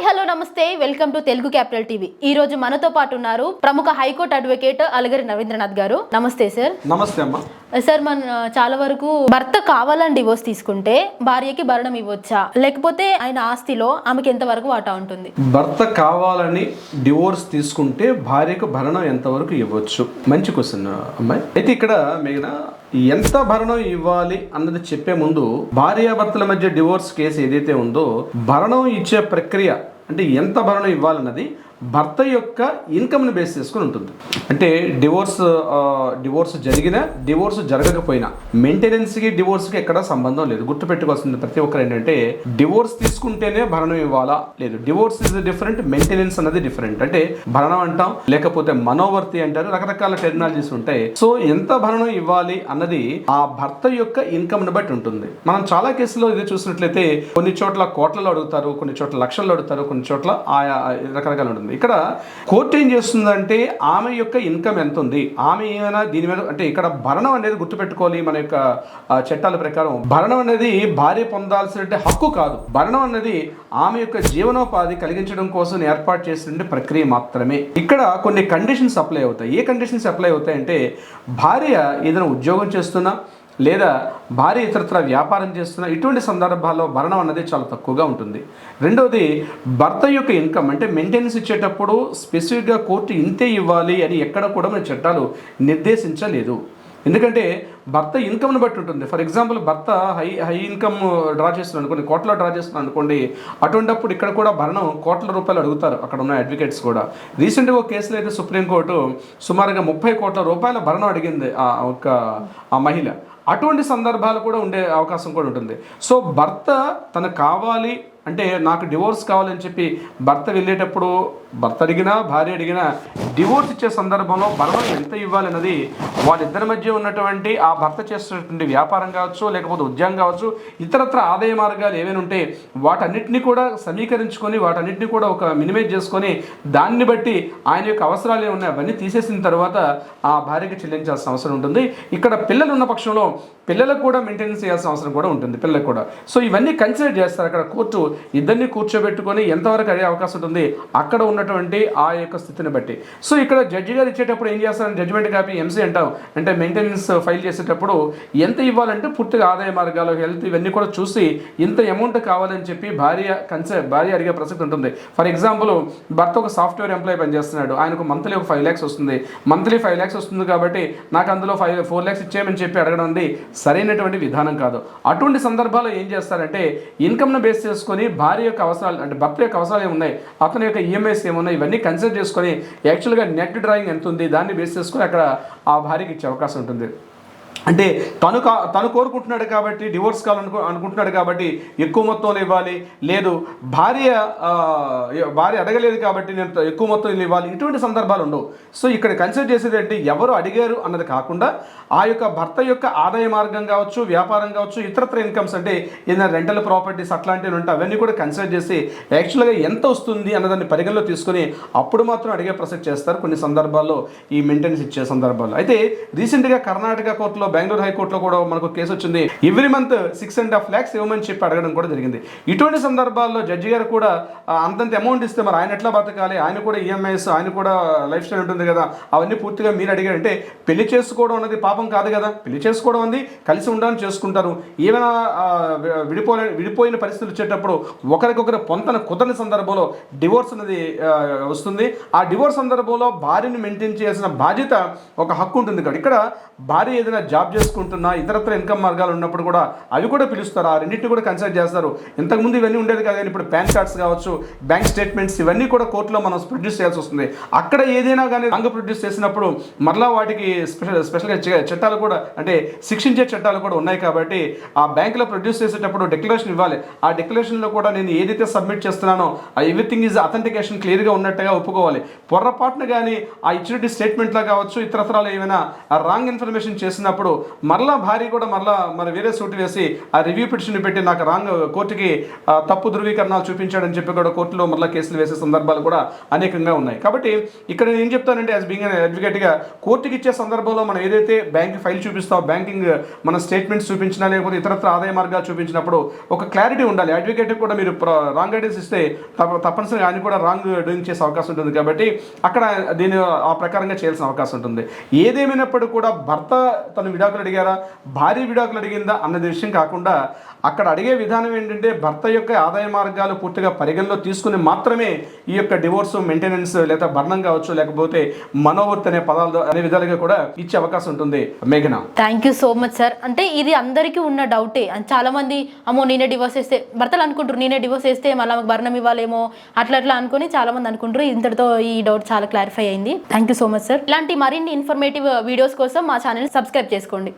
Hello నమస్తే, welcome to Telugu capital TV. ఈ రోజు మనతో పాటు ఉన్నారు ప్రముఖ హైకోర్టు అడ్వకేట్ అలగరి రవీంద్రనాథ్ గారు. నమస్తే సార్. నమస్తే అమ్మా. సార్, మన చాలా వరకు భర్త కావాలని డివోర్స్ తీసుకుంటే భార్యకి భరణం ఇవ్వచ్చా, లేకపోతే ఆయన ఆస్తిలో ఆమెకి ఎంత వరకు వాటా ఉంటుంది? భర్త కావాలని డివోర్స్ తీసుకుంటే భార్యకు భరణం ఎంతవరకు ఇవ్వచ్చు? మంచి క్వశ్చన్ అమ్మాయి. అయితే ఇక్కడ మిగిలిన ఎంత భరణం ఇవ్వాలి అన్నది చెప్పే ముందు భార్యాభర్తల మధ్య డివోర్స్ కేసు ఏదైతే ఉందో భరణం ఇచ్చే ప్రక్రియ అంటే ఎంత భరణం ఇవ్వాలన్నది భర్త యొక్క ఇన్కమ్ని బేస్ చేసుకుని ఉంటుంది. అంటే డివోర్స్ జరిగినా డివోర్స్ జరగకపోయినా మెయింటెనెన్స్కి డివోర్స్కి ఎక్కడ సంబంధం లేదు. గుర్తుపెట్టుకోవాల్సింది ప్రతి ఒక్కరు ఏంటంటే డివోర్స్ తీసుకుంటేనే భరణం ఇవ్వాలా, లేదు డివోర్స్ ఇస్ డిఫరెంట్, మెయింటెనెన్స్ అనేది డిఫరెంట్. అంటే భరణం అంటాం, లేకపోతే మనోవర్తి అంటారు, రకరకాల టెర్మినాలజీస్ ఉంటాయి. సో ఎంత భరణం ఇవ్వాలి అన్నది ఆ భర్త యొక్క ఇన్కమ్ని బట్టి ఉంటుంది. మనం చాలా కేసుల్లో ఇది చూసినట్లయితే కొన్ని చోట్ల కోట్లలో అడుగుతారు, కొన్ని చోట్ల లక్షల్లో అడుగుతారు, కొన్ని చోట్ల ఆయా రకరకాలు ఉంటుంది. ఇక్కడ కోర్టు ఏం చేస్తుందంటే ఆమె యొక్క ఇన్కమ్ ఎంత ఉంది, ఆమె ఏమైనా దీని మీద అంటే ఇక్కడ భరణం అనేది గుర్తుపెట్టుకోవాలి. మన యొక్క చట్టాల ప్రకారం భరణం అనేది భార్య పొందాల్సిన హక్కు కాదు. భరణం అనేది ఆమె యొక్క జీవనోపాధి కలిగించడం కోసం ఏర్పాటు చేసిన ప్రక్రియ మాత్రమే. ఇక్కడ కొన్ని కండిషన్స్ అప్లై అవుతాయి. ఏ కండిషన్స్ అప్లై అవుతాయంటే భార్య ఏదైనా ఉద్యోగం చేస్తున్నా లేదా భార్య ఇతరత్ర వ్యాపారం చేస్తున్న ఇటువంటి సందర్భాల్లో భరణం అన్నది చాలా తక్కువగా ఉంటుంది. రెండవది భర్త యొక్క ఇన్కమ్ అంటే మెయింటెనెన్స్ ఇచ్చేటప్పుడు స్పెసిఫిక్గా కోర్టు ఇంతే ఇవ్వాలి అని ఎక్కడ కూడా మన చట్టాలు నిర్దేశించలేదు. ఎందుకంటే భర్త ఇన్కమ్ని బట్టి ఉంటుంది. ఫర్ ఎగ్జాంపుల్ భర్త హై ఇన్కమ్ డ్రా చేస్తున్నాను అనుకోండి, కోట్ల డ్రా చేస్తున్నాను అనుకోండి, అటువంటిప్పుడు ఇక్కడ కూడా భరణం కోట్ల రూపాయలు అడుగుతారు అక్కడ ఉన్న అడ్వకేట్స్ కూడా. రీసెంట్గా ఒక కేసులో అయితే సుప్రీంకోర్టు సుమారుగా 30 కోట్ల రూపాయల భరణం అడిగింది ఆ మహిళ. అటువంటి సందర్భాలు కూడా ఉండే అవకాశం కూడా ఉంటుంది. సో భర్త తనకు కావాలి అంటే నాకు డివోర్స్ కావాలని చెప్పి భర్త వెళ్ళేటప్పుడు భర్త అడిగినా భార్య అడిగినా డివోర్స్ ఇచ్చే సందర్భంలో భరణం ఎంత ఇవ్వాలి అన్నది వాళ్ళిద్దరి మధ్య ఉన్నటువంటి ఆ భర్త చేస్తున్నటువంటి వ్యాపారం కావచ్చు, లేకపోతే ఉద్యోగం కావచ్చు, ఇతరత్ర ఆదాయ మార్గాలు ఏమైనా ఉంటే వాటన్నిటిని కూడా సమీకరించుకొని వాటన్నిటిని కూడా ఒక మినిమైజ్ చేసుకొని దాన్ని బట్టి ఆయన యొక్క అవసరాలు ఏమున్నాయి అవన్నీ తీసేసిన తర్వాత ఆ భార్యకి చెల్లించాల్సిన అవసరం ఉంటుంది. ఇక్కడ పిల్లలు ఉన్న పక్షంలో పిల్లలకు కూడా మెయింటెనెన్స్ చేయాల్సిన అవసరం కూడా ఉంటుంది, పిల్లలకు కూడా. సో ఇవన్నీ కన్సిడర్ చేస్తారు. అక్కడ కోర్టు ఇద్దరిని కూర్చోబెట్టుకొని ఎంతవరకు అడిగే అవకాశం ఉంటుంది అక్కడ ఉన్నటువంటి ఆ యొక్క స్థితిని బట్టి. సో ఇక్కడ జడ్జి గారు ఇచ్చేటప్పుడు ఏం చేస్తారంటే జడ్జిమెంట్ కాపీ ఎంసీ అంటాం, అంటే మెయింటెనెన్స్ ఫైల్ చేసేటప్పుడు ఎంత ఇవ్వాలంటే పూర్తిగా ఆదాయ మార్గాలు, హెల్త్ ఇవన్నీ కూడా చూసి ఇంత అమౌంట్ కావాలని చెప్పి భార్య అడిగే ప్రసక్తి ఉంటుంది. ఫర్ ఎగ్జాంపుల్ భర్త ఒక సాఫ్ట్వేర్ ఎంప్లాయీ పనిచేస్తున్నాడు, ఆయనకు మంత్లీ ఒక 5 lakhs వస్తుంది. మంత్లీ 5 lakhs వస్తుంది కాబట్టి నాకు అందులో 4 lakhs ఇచ్చేయమని చెప్పి అడగడం ఉంది సరైనటువంటి విధానం కాదు. అటువంటి సందర్భాల్లో ఏం చేస్తారంటే ఇన్కమ్ను బేస్ చేసుకొని భార్య యొక్క అవసరాలు అంటే భర్త యొక్క అవసరాలు ఏమున్నాయి, అతని యొక్క ఈఎంఐస్ ఏమున్నాయి, ఇవన్నీ కన్సిడర్ చేసుకొని యాక్చువల్గా నెట్ డ్రాయింగ్ ఎంత ఉంది దాన్ని బేస్ చేసుకొని అక్కడ ఆ భార్యకి ఇచ్చే అవకాశం ఉంటుంది. అంటే తను కోరుకుంటున్నాడు కాబట్టి డివోర్స్ అనుకుంటున్నాడు కాబట్టి ఎక్కువ మొత్తంలో ఇవ్వాలి, లేదు భార్య అడగలేదు కాబట్టి నేను ఎక్కువ మొత్తం ఇవ్వాలి, ఇటువంటి సందర్భాలు ఉండవు. సో ఇక్కడ కన్సిడర్ చేసేది ఏంటి, ఎవరు అడిగారు అన్నది కాకుండా ఆ యొక్క భర్త యొక్క ఆదాయ మార్గం కావచ్చు, వ్యాపారం కావచ్చు, ఇతరత్ర ఇన్కమ్స్ అంటే ఏదైనా రెంటల్ ప్రాపర్టీస్ అట్లాంటివి ఉంటాయి, అవన్నీ కూడా కన్సిడర్ చేసి యాక్చువల్గా ఎంత వస్తుంది అన్నదాన్ని పరిగణలో తీసుకొని అప్పుడు మాత్రం అడిగే ప్రసక్తి చేస్తారు కొన్ని సందర్భాల్లో ఈ మెయింటెనెన్స్ ఇచ్చే సందర్భాల్లో. అయితే రీసెంట్గా కర్ణాటక కోర్టులో బెంగళూరు హైకోర్టులో కూడా మనకు కేసు వచ్చింది. ఎవ్రీ మంత్ 6.5 lakhs ఇవ్వమని చెప్పి అడగడం కూడా జరిగింది. ఇటువంటి సందర్భాల్లో జడ్జి గారు కూడా అంతంత అమౌంట్ ఇస్తే మరి ఆయన ఎట్లా బతకాలి, ఆయన కూడా ఈఎంఐస్, ఆయన కూడా లైఫ్ స్టైల్ ఉంటుంది కదా, అవన్నీ పూర్తిగా మీరు అడిగారంటే పెళ్లి చేసుకోవడం అనేది పాపం కాదు కదా. పెళ్లి చేసుకోవడం అనేది కలిసి ఉండాలని చేసుకుంటారు. ఏమైనా విడిపోయిన పరిస్థితులు వచ్చేటప్పుడు ఒకరికొకరు పొంతన కుదరని సందర్భంలో డివోర్స్ అనేది వస్తుంది. ఆ డివోర్స్ సందర్భంలో భార్యని మెయింటైన్ చేయాల్సిన బాధ్యత ఒక హక్కు ఉంటుంది కదా. ఇక్కడ భార్య ఏదైనా జాబ్ చేసుకుంటున్నా ఇతరత్ర ఇన్కమ్ మార్గాలు ఉన్నప్పుడు కూడా అవి కూడా పిలుస్తారు, ఆ రెండింటిని కూడా కన్సిడర్ చేస్తారు. ఇంతకుముందు ఇవన్నీ ఉండేది కాదు, కానీ ఇప్పుడు పాన్ కార్డ్స్ కావచ్చు, బ్యాంక్ స్టేట్మెంట్స్ ఇవన్నీ కూడా కోర్టులో మనం ప్రొడ్యూస్ చేయాల్సి వస్తుంది. అక్కడ ఏదైనా కానీ రంగు ప్రొడ్యూస్ చేసినప్పుడు మరలా వాటికి స్పెషల్గా చట్టాలు కూడా అంటే శిక్షించే చట్టాలు కూడా ఉన్నాయి కాబట్టి ఆ బ్యాంకులో ప్రొడ్యూస్ చేసేటప్పుడు డిక్లరేషన్ ఇవ్వాలి. ఆ డిక్లరేషన్లో కూడా నేను ఏదైతే సబ్మిట్ చేస్తున్నానో ఆ ఎవ్రీథింగ్ ఈజ్ అథెంటికేషన్ క్లియర్గా ఉన్నట్టుగా ఒప్పుకోవాలి. పొర్రపాటున కానీ ఆ ఇచ్చిన స్టేట్మెంట్లో కావచ్చు ఇతరత్రాలు ఏమైనా రాంగ్ ఇన్ఫర్మేషన్ చేసినప్పుడు వచ్చినప్పుడు మరలా భార్య కూడా మరలా మరి వేరే సూట్ వేసి ఆ రివ్యూ పిటిషన్ పెట్టి నాకు రాంగ్ కోర్టుకి తప్పు ధృవీకరణాలు చూపించాడని చెప్పి కూడా కోర్టులో మరలా కేసులు వేసే సందర్భాలు కూడా అనేకంగా ఉన్నాయి. కాబట్టి ఇక్కడ నేను ఏం చెప్తానంటే యాజ్ బీయింగ్ అడ్వకేట్గా కోర్టుకి ఇచ్చే సందర్భంలో మనం ఏదైతే బ్యాంక్ ఫైల్ చూపిస్తామో బ్యాంకింగ్ మన స్టేట్మెంట్స్ చూపించినా లేకపోతే ఇతరత్ర ఆదాయ మార్గాలు చూపించినప్పుడు ఒక క్లారిటీ ఉండాలి. అడ్వకేట్ కూడా మీరు రాంగ్ గైడెన్స్ ఇస్తే తప్పనిసరిగా ఆయన కూడా రాంగ్ డూయింగ్ చేసే అవకాశం ఉంటుంది. కాబట్టి అక్కడ దీని ఆ ప్రకారంగా చేయాల్సిన అవకాశం ఉంటుంది. ఏదేమైనప్పుడు కూడా భర్త తను విడాకులు అడిగారా, భార్య విడాకులు అడిగిందా అన్నది విషయం కాకుండా అక్కడ అడిగే విధానం ఏంటంటే భర్త యొక్క ఆదాయ మార్గాలు పూర్తిగా పరిగణలో తీసుకుని మాత్రమే ఈ యొక్క డివోర్స్ మెయింటెనెన్స్ లేదా భరణం కావచ్చు లేకపోతే మనోవర్తి అనే పదాలు అనే విధాలుగా కూడా ఇచ్చే అవకాశం ఉంటుంది. మేఘన, thank you so much sir. అంటే ఇది అందరికీ ఉన్న డౌటే. చాలా మంది అమ్మో నేనే డివోర్స్ చేస్తే భర్తలు అనుకుంటారు నేనే డివోర్స్ చేస్తే మళ్ళీ భరణం ఇవ్వాలేమో అట్లా అనుకుని చాలా మంది అనుకుంటారు. ఇంతటితో ఈ డౌట్ చాలా క్లారిఫై అయింది. Thank you so much sir. ఇలాంటి మరిన్ని ఇన్ఫర్మేటివ్ వీడియోస్ కోసం మా ఛానల్ సబ్స్క్రైబ్ చేసుకోండి.